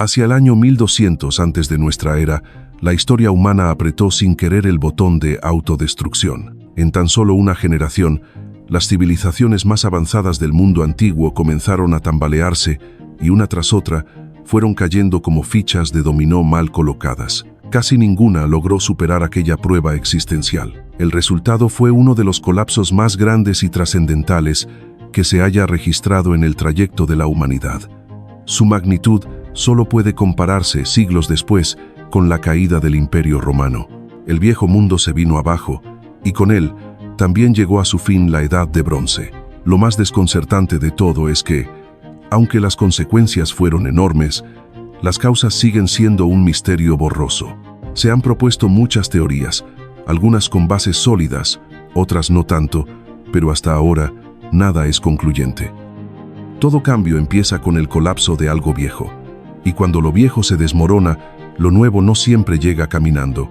Hacia el año 1200 antes de nuestra era, la historia humana apretó sin querer el botón de autodestrucción. En tan solo una generación, las civilizaciones más avanzadas del mundo antiguo comenzaron a tambalearse y una tras otra fueron cayendo como fichas de dominó mal colocadas. Casi ninguna logró superar aquella prueba existencial. El resultado fue uno de los colapsos más grandes y trascendentales que se haya registrado en el trayecto de la humanidad. Su magnitud solo puede compararse siglos después con la caída del Imperio Romano. El viejo mundo se vino abajo y con él también llegó a su fin la Edad de Bronce. Lo más desconcertante de todo es que, aunque las consecuencias fueron enormes, las causas siguen siendo un misterio borroso. Se han propuesto muchas teorías, algunas con bases sólidas, otras no tanto, pero hasta ahora nada es concluyente. Todo cambio empieza con el colapso de algo viejo, y cuando lo viejo se desmorona, lo nuevo no siempre llega caminando,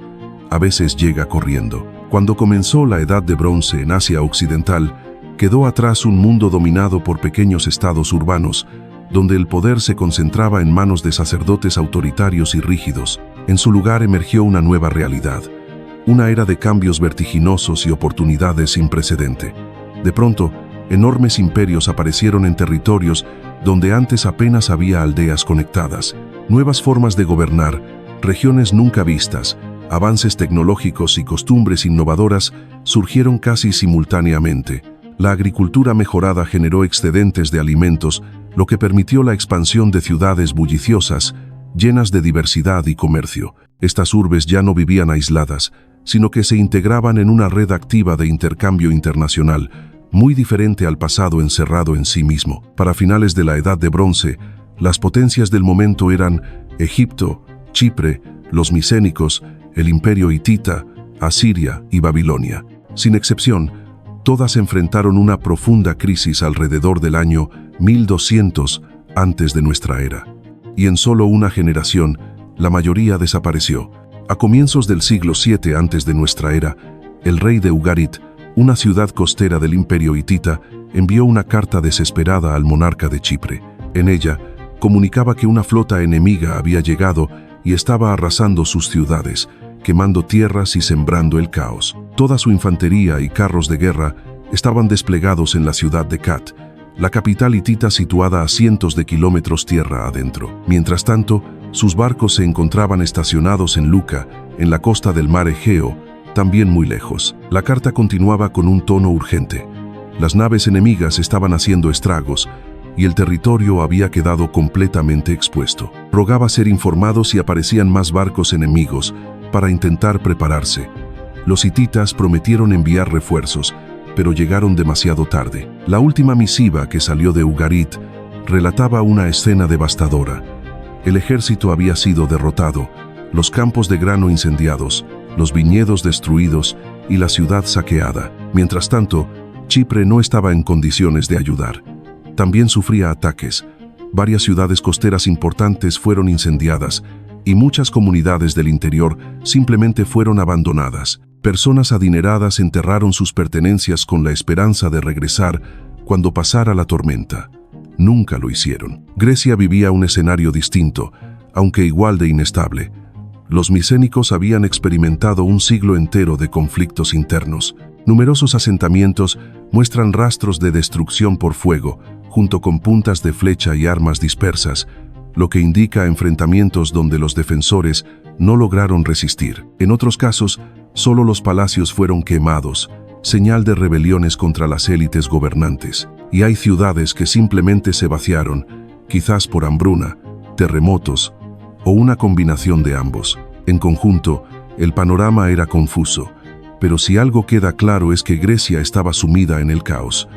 a veces llega corriendo. Cuando comenzó la Edad de Bronce en Asia Occidental, quedó atrás un mundo dominado por pequeños estados urbanos, donde el poder se concentraba en manos de sacerdotes autoritarios y rígidos. En su lugar emergió una nueva realidad, una era de cambios vertiginosos y oportunidades sin precedente. De pronto, enormes imperios aparecieron en territorios donde antes apenas había aldeas conectadas, nuevas formas de gobernar, regiones nunca vistas, avances tecnológicos y costumbres innovadoras surgieron casi simultáneamente. La agricultura mejorada generó excedentes de alimentos, lo que permitió la expansión de ciudades bulliciosas, llenas de diversidad y comercio. Estas urbes ya no vivían aisladas, sino que se integraban en una red activa de intercambio internacional, muy diferente al pasado encerrado en sí mismo. Para finales de la Edad de Bronce, las potencias del momento eran Egipto, Chipre, los micénicos, el Imperio hitita, Asiria y Babilonia. Sin excepción, todas enfrentaron una profunda crisis alrededor del año 1200 antes de nuestra era. Y en solo una generación, la mayoría desapareció. A comienzos del siglo VII antes de nuestra era, el rey de Ugarit, una ciudad costera del Imperio hitita, envió una carta desesperada al monarca de Chipre. En ella, comunicaba que una flota enemiga había llegado y estaba arrasando sus ciudades, quemando tierras y sembrando el caos. Toda su infantería y carros de guerra estaban desplegados en la ciudad de Kat, la capital hitita situada a cientos de kilómetros tierra adentro. Mientras tanto, sus barcos se encontraban estacionados en Luca, en la costa del mar Egeo, también muy lejos. La carta continuaba con un tono urgente. Las naves enemigas estaban haciendo estragos, y el territorio había quedado completamente expuesto. Rogaba ser informados si aparecían más barcos enemigos, para intentar prepararse. Los hititas prometieron enviar refuerzos, pero llegaron demasiado tarde. La última misiva que salió de Ugarit relataba una escena devastadora. El ejército había sido derrotado, los campos de grano incendiados, los viñedos destruidos y la ciudad saqueada. Mientras tanto, Chipre no estaba en condiciones de ayudar. También sufría ataques. Varias ciudades costeras importantes fueron incendiadas y muchas comunidades del interior simplemente fueron abandonadas. Personas adineradas enterraron sus pertenencias con la esperanza de regresar cuando pasara la tormenta. Nunca lo hicieron. Grecia vivía un escenario distinto, aunque igual de inestable. Los micénicos habían experimentado un siglo entero de conflictos internos. Numerosos asentamientos muestran rastros de destrucción por fuego, junto con puntas de flecha y armas dispersas, lo que indica enfrentamientos donde los defensores no lograron resistir. En otros casos, solo los palacios fueron quemados, señal de rebeliones contra las élites gobernantes. Y hay ciudades que simplemente se vaciaron, quizás por hambruna, terremotos o una combinación de ambos. En conjunto, el panorama era confuso, pero si algo queda claro es que Grecia estaba sumida en el caos.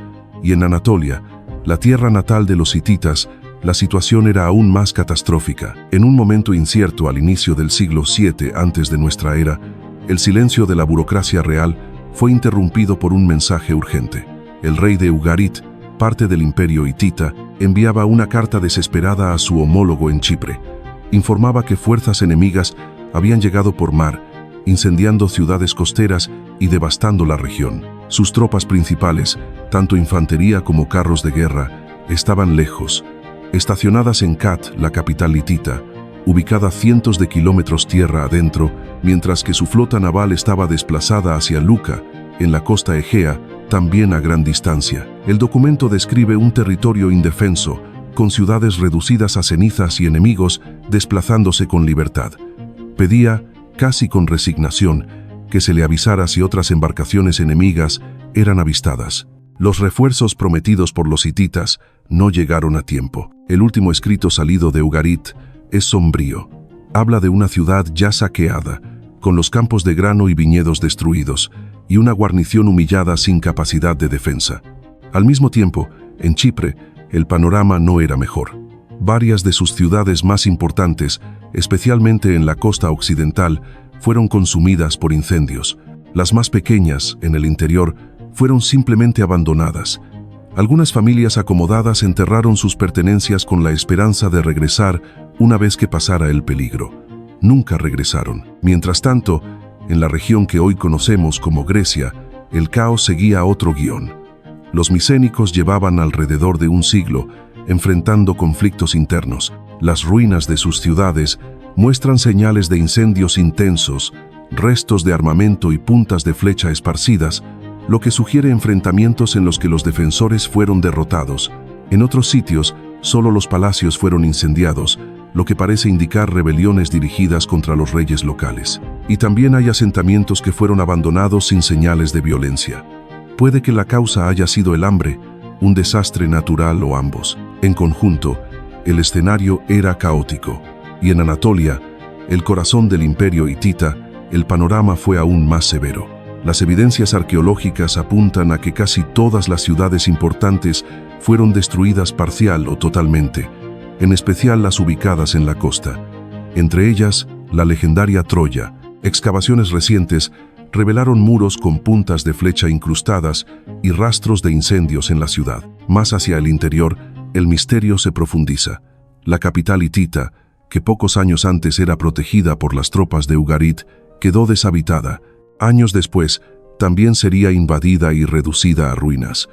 Y en Anatolia, la tierra natal de los hititas, la situación era aún más catastrófica. En un momento incierto al inicio del siglo VII antes de nuestra era, el silencio de la burocracia real fue interrumpido por un mensaje urgente. El rey de Ugarit, parte del Imperio hitita, enviaba una carta desesperada a su homólogo en Chipre. Informaba que fuerzas enemigas habían llegado por mar, incendiando ciudades costeras y devastando la región. Sus tropas principales, tanto infantería como carros de guerra, estaban lejos, estacionadas en Kat, la capital hitita, ubicada cientos de kilómetros tierra adentro, mientras que su flota naval estaba desplazada hacia Luca, en la costa Egea, también a gran distancia. El documento describe un territorio indefenso, con ciudades reducidas a cenizas y enemigos desplazándose con libertad. Pedía, casi con resignación, que se le avisara si otras embarcaciones enemigas eran avistadas. Los refuerzos prometidos por los hititas no llegaron a tiempo. El último escrito salido de Ugarit es sombrío. Habla de una ciudad ya saqueada, con los campos de grano y viñedos destruidos, y una guarnición humillada sin capacidad de defensa. Al mismo tiempo, en Chipre, el panorama no era mejor. Varias de sus ciudades más importantes, especialmente en la costa occidental, fueron consumidas por incendios. Las más pequeñas, en el interior, fueron simplemente abandonadas. Algunas familias acomodadas enterraron sus pertenencias con la esperanza de regresar una vez que pasara el peligro. Nunca regresaron. Mientras tanto, en la región que hoy conocemos como Grecia, el caos seguía otro guión. Los micénicos llevaban alrededor de un siglo enfrentando conflictos internos. Las ruinas de sus ciudades muestran señales de incendios intensos, restos de armamento y puntas de flecha esparcidas, lo que sugiere enfrentamientos en los que los defensores fueron derrotados. En otros sitios, solo los palacios fueron incendiados, lo que parece indicar rebeliones dirigidas contra los reyes locales. Y también hay asentamientos que fueron abandonados sin señales de violencia. Puede que la causa haya sido el hambre, un desastre natural o ambos. En conjunto, el escenario era caótico. Y en Anatolia, el corazón del imperio hitita, el panorama fue aún más severo. Las evidencias arqueológicas apuntan a que casi todas las ciudades importantes fueron destruidas parcial o totalmente, en especial las ubicadas en la costa. Entre ellas, la legendaria Troya. Excavaciones recientes revelaron muros con puntas de flecha incrustadas y rastros de incendios en la ciudad. Más hacia el interior, el misterio se profundiza. La capital hitita, que pocos años antes era protegida por las tropas de Ugarit, quedó deshabitada. Años después, también sería invadida y reducida a ruinas.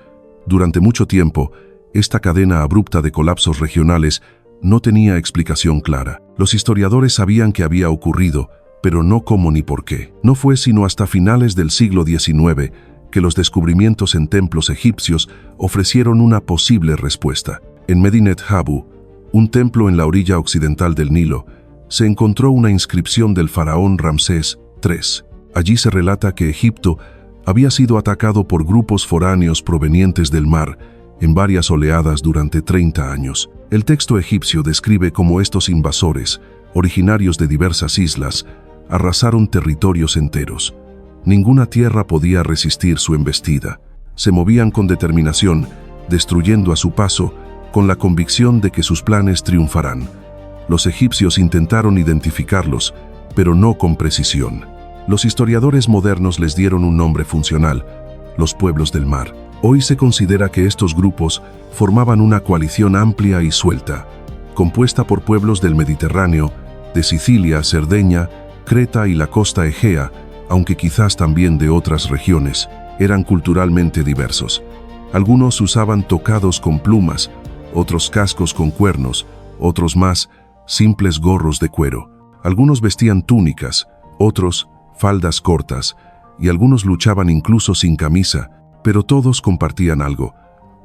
Durante mucho tiempo, esta cadena abrupta de colapsos regionales no tenía explicación clara. Los historiadores sabían que había ocurrido, pero no cómo ni por qué. No fue sino hasta finales del siglo XIX que los descubrimientos en templos egipcios ofrecieron una posible respuesta. En Medinet Habu, un templo en la orilla occidental del Nilo, se encontró una inscripción del faraón Ramsés III. Allí se relata que Egipto había sido atacado por grupos foráneos provenientes del mar en varias oleadas durante 30 años. El texto egipcio describe cómo estos invasores, originarios de diversas islas, arrasaron territorios enteros. Ninguna tierra podía resistir su embestida. Se movían con determinación, destruyendo a su paso, con la convicción de que sus planes triunfarán. Los egipcios intentaron identificarlos, pero no con precisión. Los historiadores modernos les dieron un nombre funcional: los pueblos del mar. Hoy se considera que estos grupos formaban una coalición amplia y suelta, compuesta por pueblos del Mediterráneo, de Sicilia, Cerdeña, Creta y la costa Egea, aunque quizás también de otras regiones. Eran culturalmente diversos. Algunos usaban tocados con plumas, otros cascos con cuernos, otros más simples gorros de cuero. Algunos vestían túnicas, otros faldas cortas, y algunos luchaban incluso sin camisa, pero todos compartían algo.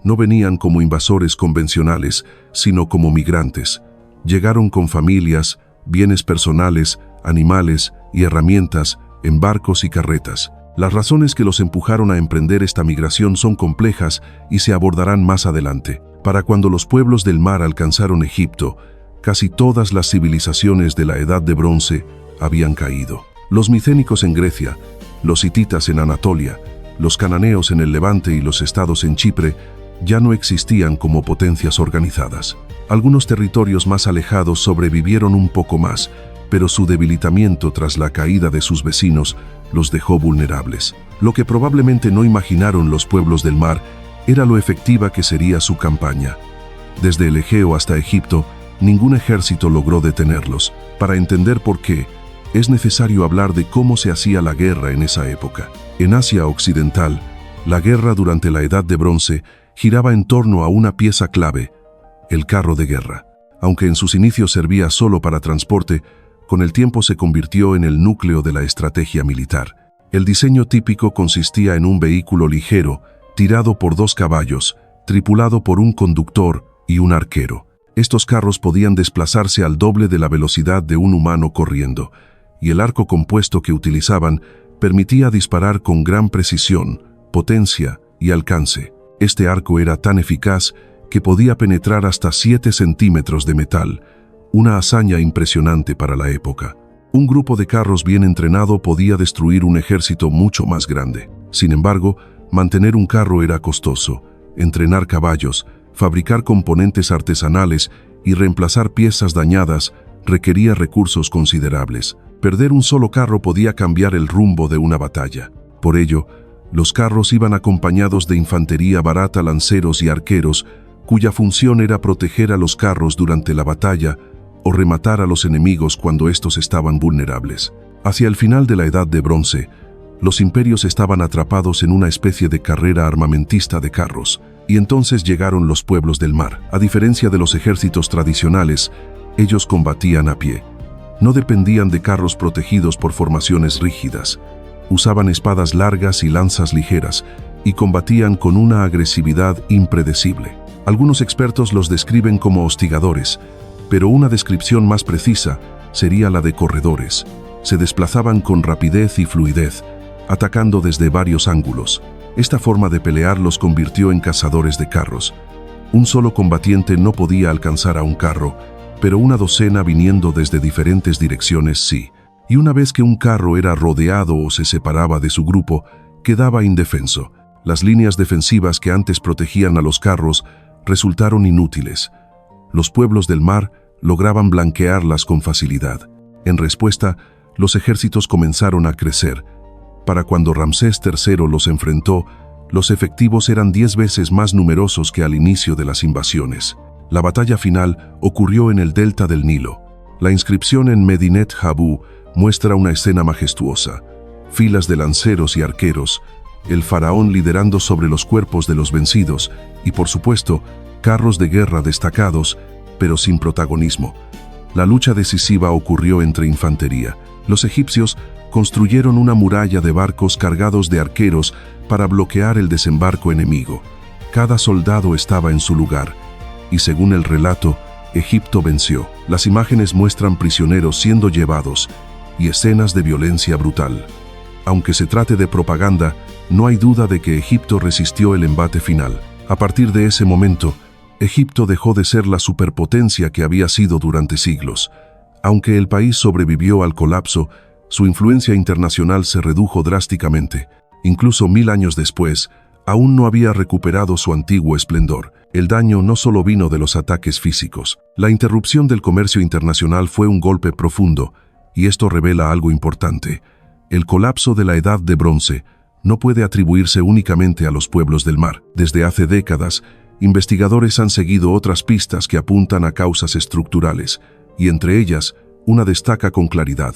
No venían como invasores convencionales, sino como migrantes. Llegaron con familias, bienes personales, animales y herramientas en barcos y carretas. Las razones que los empujaron a emprender esta migración son complejas y se abordarán más adelante. Para cuando los pueblos del mar alcanzaron Egipto, casi todas las civilizaciones de la Edad de Bronce habían caído. Los micénicos en Grecia, los hititas en Anatolia, los cananeos en el Levante y los estados en Chipre ya no existían como potencias organizadas. Algunos territorios más alejados sobrevivieron un poco más, pero su debilitamiento tras la caída de sus vecinos los dejó vulnerables. Lo que probablemente no imaginaron los pueblos del mar era lo efectiva que sería su campaña. Desde el Egeo hasta Egipto, ningún ejército logró detenerlos. Para entender por qué, es necesario hablar de cómo se hacía la guerra en esa época. En Asia Occidental, la guerra durante la Edad de Bronce giraba en torno a una pieza clave: el carro de guerra. Aunque en sus inicios servía solo para transporte, con el tiempo se convirtió en el núcleo de la estrategia militar. El diseño típico consistía en un vehículo ligero, tirado por 2 caballos, tripulado por un conductor y un arquero. Estos carros podían desplazarse al doble de la velocidad de un humano corriendo, y el arco compuesto que utilizaban permitía disparar con gran precisión, potencia y alcance. Este arco era tan eficaz que podía penetrar hasta 7 centímetros de metal, una hazaña impresionante para la época. Un grupo de carros bien entrenado podía destruir un ejército mucho más grande. Sin embargo, mantener un carro era costoso. Entrenar caballos, fabricar componentes artesanales y reemplazar piezas dañadas requería recursos considerables. Perder un solo carro podía cambiar el rumbo de una batalla. Por ello, los carros iban acompañados de infantería barata, lanceros y arqueros, cuya función era proteger a los carros durante la batalla o rematar a los enemigos cuando estos estaban vulnerables. Hacia el final de la Edad de Bronce, los imperios estaban atrapados en una especie de carrera armamentista de carros, y entonces llegaron los pueblos del mar. A diferencia de los ejércitos tradicionales, ellos combatían a pie. No dependían de carros protegidos por formaciones rígidas. Usaban espadas largas y lanzas ligeras, y combatían con una agresividad impredecible. Algunos expertos los describen como hostigadores, pero una descripción más precisa sería la de corredores. Se desplazaban con rapidez y fluidez, atacando desde varios ángulos. Esta forma de pelear los convirtió en cazadores de carros. Un solo combatiente no podía alcanzar a un carro, pero una docena viniendo desde diferentes direcciones sí. Y una vez que un carro era rodeado o se separaba de su grupo, quedaba indefenso. Las líneas defensivas que antes protegían a los carros resultaron inútiles. Los pueblos del mar lograban blanquearlas con facilidad. En respuesta, los ejércitos comenzaron a crecer. Para cuando Ramsés III los enfrentó, los efectivos eran 10 veces más numerosos que al inicio de las invasiones. La batalla final ocurrió en el delta del Nilo. La inscripción en Medinet Habu muestra una escena majestuosa. Filas de lanceros y arqueros, el faraón liderando sobre los cuerpos de los vencidos y, por supuesto, carros de guerra destacados, pero sin protagonismo. La lucha decisiva ocurrió entre infantería. Los egipcios construyeron una muralla de barcos cargados de arqueros para bloquear el desembarco enemigo. Cada soldado estaba en su lugar, y según el relato, Egipto venció. Las imágenes muestran prisioneros siendo llevados y escenas de violencia brutal. Aunque se trate de propaganda, no hay duda de que Egipto resistió el embate final. A partir de ese momento, Egipto dejó de ser la superpotencia que había sido durante siglos. Aunque el país sobrevivió al colapso, su influencia internacional se redujo drásticamente. Incluso 1000 años después, aún no había recuperado su antiguo esplendor. El daño no solo vino de los ataques físicos. La interrupción del comercio internacional fue un golpe profundo, y esto revela algo importante. El colapso de la Edad de Bronce no puede atribuirse únicamente a los pueblos del mar. Desde hace décadas, investigadores han seguido otras pistas que apuntan a causas estructurales, y entre ellas, una destaca con claridad: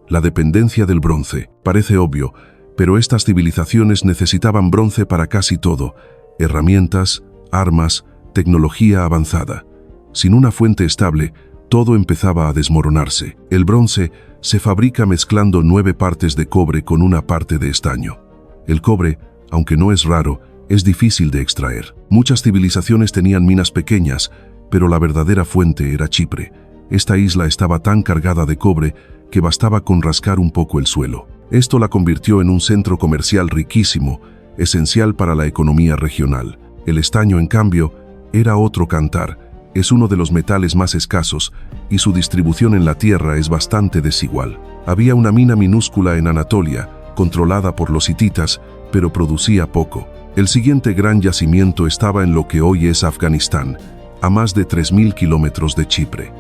la dependencia del bronce. Parece obvio, pero estas civilizaciones necesitaban bronce para casi todo: herramientas, armas, tecnología avanzada. Sin una fuente estable, todo empezaba a desmoronarse. El bronce se fabrica mezclando 9 partes de cobre con una parte de estaño. El cobre, aunque no es raro, es difícil de extraer. Muchas civilizaciones tenían minas pequeñas, pero la verdadera fuente era Chipre. Esta isla estaba tan cargada de cobre que bastaba con rascar un poco el suelo. Esto la convirtió en un centro comercial riquísimo, esencial para la economía regional. El estaño, en cambio, era otro cantar. Es uno de los metales más escasos y su distribución en la tierra es bastante desigual. Había una mina minúscula en Anatolia, controlada por los hititas, pero producía poco. El siguiente gran yacimiento estaba en lo que hoy es Afganistán, a más de 3000 kilómetros de Chipre.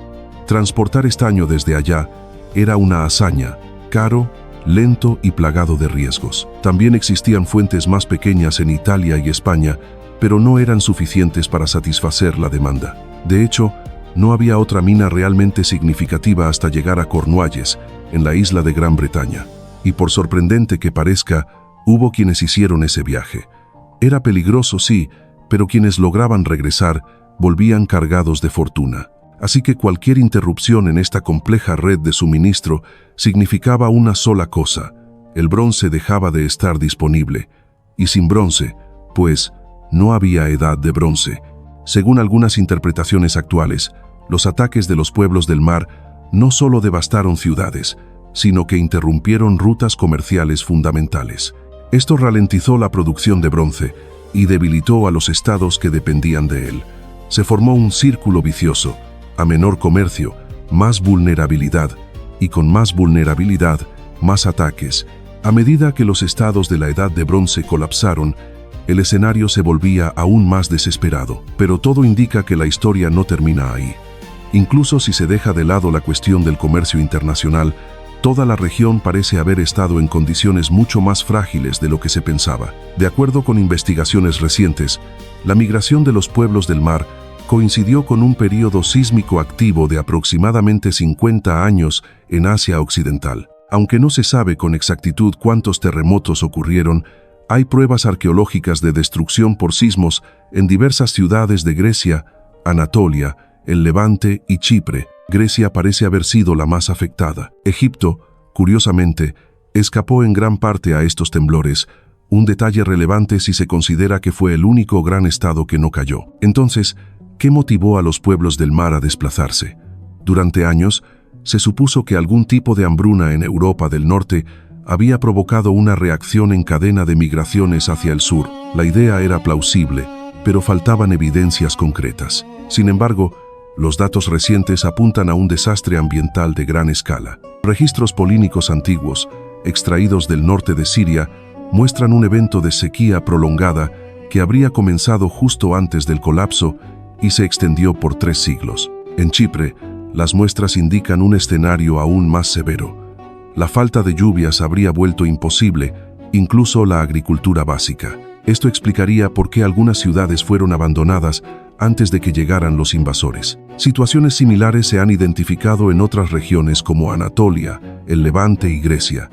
Transportar estaño desde allá era una hazaña, caro, lento y plagado de riesgos. También existían fuentes más pequeñas en Italia y España, pero no eran suficientes para satisfacer la demanda. De hecho, no había otra mina realmente significativa hasta llegar a Cornualles, en la isla de Gran Bretaña. Y por sorprendente que parezca, hubo quienes hicieron ese viaje. Era peligroso, sí, pero quienes lograban regresar volvían cargados de fortuna. así que cualquier interrupción en esta compleja red de suministro significaba una sola cosa: el bronce dejaba de estar disponible. Y sin bronce, pues, no había edad de bronce. Según algunas interpretaciones actuales, los ataques de los pueblos del mar no solo devastaron ciudades, sino que interrumpieron rutas comerciales fundamentales. Esto ralentizó la producción de bronce y debilitó a los estados que dependían de él. Se formó un círculo vicioso: a menor comercio, más vulnerabilidad, y con más vulnerabilidad, más ataques. A medida que los estados de la Edad de Bronce colapsaron, el escenario se volvía aún más desesperado. Pero todo indica que la historia no termina ahí. Incluso si se deja de lado la cuestión del comercio internacional, toda la región parece haber estado en condiciones mucho más frágiles de lo que se pensaba. De acuerdo con investigaciones recientes, la migración de los pueblos del mar coincidió con un período sísmico activo de aproximadamente 50 años en Asia Occidental. Aunque no se sabe con exactitud cuántos terremotos ocurrieron, hay pruebas arqueológicas de destrucción por sismos en diversas ciudades de Grecia, Anatolia, el Levante y Chipre. Grecia parece haber sido la más afectada. Egipto, curiosamente, escapó en gran parte a estos temblores, un detalle relevante si se considera que fue el único gran estado que no cayó. Entonces, ¿qué motivó a los pueblos del mar a desplazarse? Durante años, se supuso que algún tipo de hambruna en Europa del Norte había provocado una reacción en cadena de migraciones hacia el sur. La idea era plausible, pero faltaban evidencias concretas. Sin embargo, los datos recientes apuntan a un desastre ambiental de gran escala. Registros polínicos antiguos, extraídos del norte de Siria, muestran un evento de sequía prolongada que habría comenzado justo antes del colapso y se extendió por 3 siglos. En Chipre, las muestras indican un escenario aún más severo. La falta de lluvias habría vuelto imposible incluso la agricultura básica. Esto explicaría por qué algunas ciudades fueron abandonadas antes de que llegaran los invasores. Situaciones similares se han identificado en otras regiones como Anatolia, el Levante y Grecia.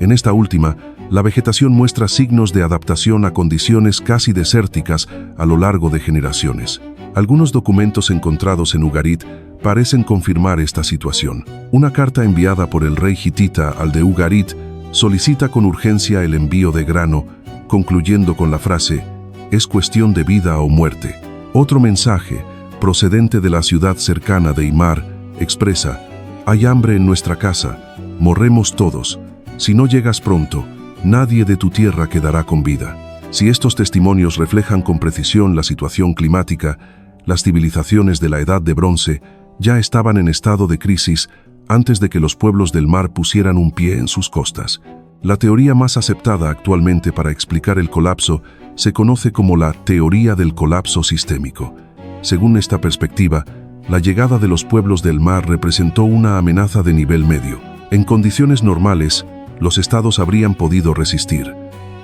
En esta última, la vegetación muestra signos de adaptación a condiciones casi desérticas a lo largo de generaciones. Algunos documentos encontrados en Ugarit parecen confirmar esta situación. Una carta enviada por el rey hitita al de Ugarit solicita con urgencia el envío de grano, concluyendo con la frase: «Es cuestión de vida o muerte». Otro mensaje, procedente de la ciudad cercana de Imar, expresa: «Hay hambre en nuestra casa, morremos todos. Si no llegas pronto, nadie de tu tierra quedará con vida». Si estos testimonios reflejan con precisión la situación climática, las civilizaciones de la Edad de Bronce ya estaban en estado de crisis antes de que los pueblos del mar pusieran un pie en sus costas. La teoría más aceptada actualmente para explicar el colapso se conoce como la teoría del colapso sistémico. Según esta perspectiva, la llegada de los pueblos del mar representó una amenaza de nivel medio. En condiciones normales, los estados habrían podido resistir,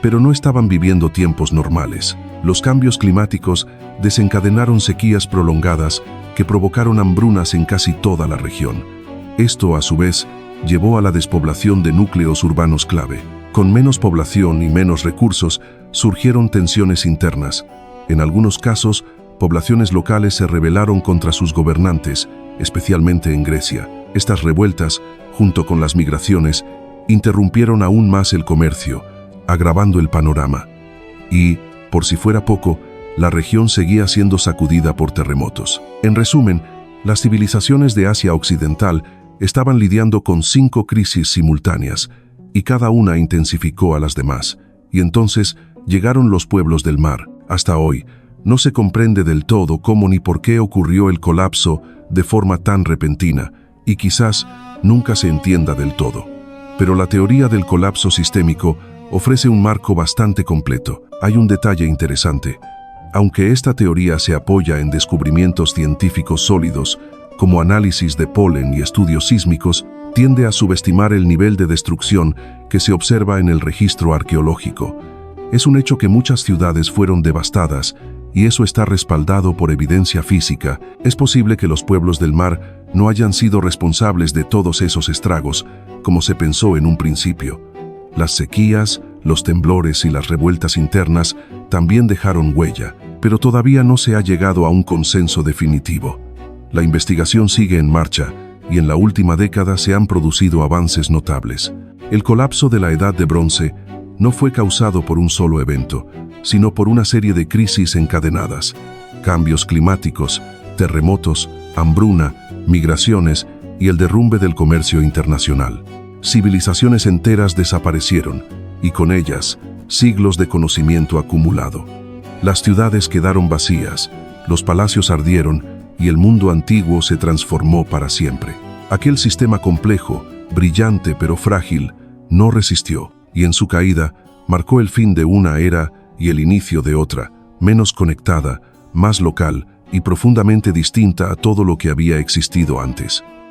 pero no estaban viviendo tiempos normales. Los cambios climáticos desencadenaron sequías prolongadas que provocaron hambrunas en casi toda la región. Esto, a su vez, llevó a la despoblación de núcleos urbanos clave. Con menos población y menos recursos, surgieron tensiones internas. En algunos casos, poblaciones locales se rebelaron contra sus gobernantes, especialmente en Grecia. Estas revueltas, junto con las migraciones, interrumpieron aún más el comercio, agravando el panorama. Y, por si fuera poco, la región seguía siendo sacudida por terremotos. En resumen, las civilizaciones de Asia Occidental estaban lidiando con 5 crisis simultáneas, y cada una intensificó a las demás. Y entonces llegaron los pueblos del mar. Hasta hoy, no se comprende del todo cómo ni por qué ocurrió el colapso de forma tan repentina, y quizás nunca se entienda del todo. Pero la teoría del colapso sistémico ofrece un marco bastante completo. Hay un detalle interesante. Aunque esta teoría se apoya en descubrimientos científicos sólidos, como análisis de polen y estudios sísmicos, tiende a subestimar el nivel de destrucción que se observa en el registro arqueológico. Es un hecho que muchas ciudades fueron devastadas, y eso está respaldado por evidencia física. Es posible que los pueblos del mar no hayan sido responsables de todos esos estragos, como se pensó en un principio. Las sequías, los temblores y las revueltas internas también dejaron huella, pero todavía no se ha llegado a un consenso definitivo. La investigación sigue en marcha y en la última década se han producido avances notables. El colapso de la Edad de Bronce no fue causado por un solo evento, sino por una serie de crisis encadenadas: cambios climáticos, terremotos, hambruna, migraciones y el derrumbe del comercio internacional. Civilizaciones enteras desaparecieron, y con ellas, siglos de conocimiento acumulado. Las ciudades quedaron vacías, los palacios ardieron y el mundo antiguo se transformó para siempre. Aquel sistema complejo, brillante pero frágil, no resistió, y en su caída marcó el fin de una era y el inicio de otra, menos conectada, más local y profundamente distinta a todo lo que había existido antes.